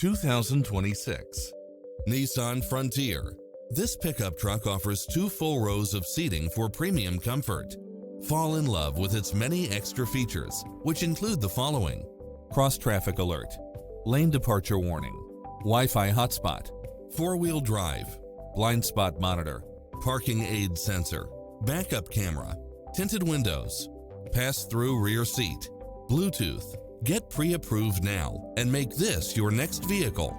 2026 Nissan Frontier. This pickup truck offers 2 full rows of seating for premium comfort. Fall in love with its many extra features, which include the following: cross-traffic alert, lane departure warning, Wi-Fi hotspot, 4-wheel drive, blind spot monitor, parking aid sensor, backup camera, tinted windows, pass-through rear seat, Bluetooth. Get pre-approved now and make this your next vehicle.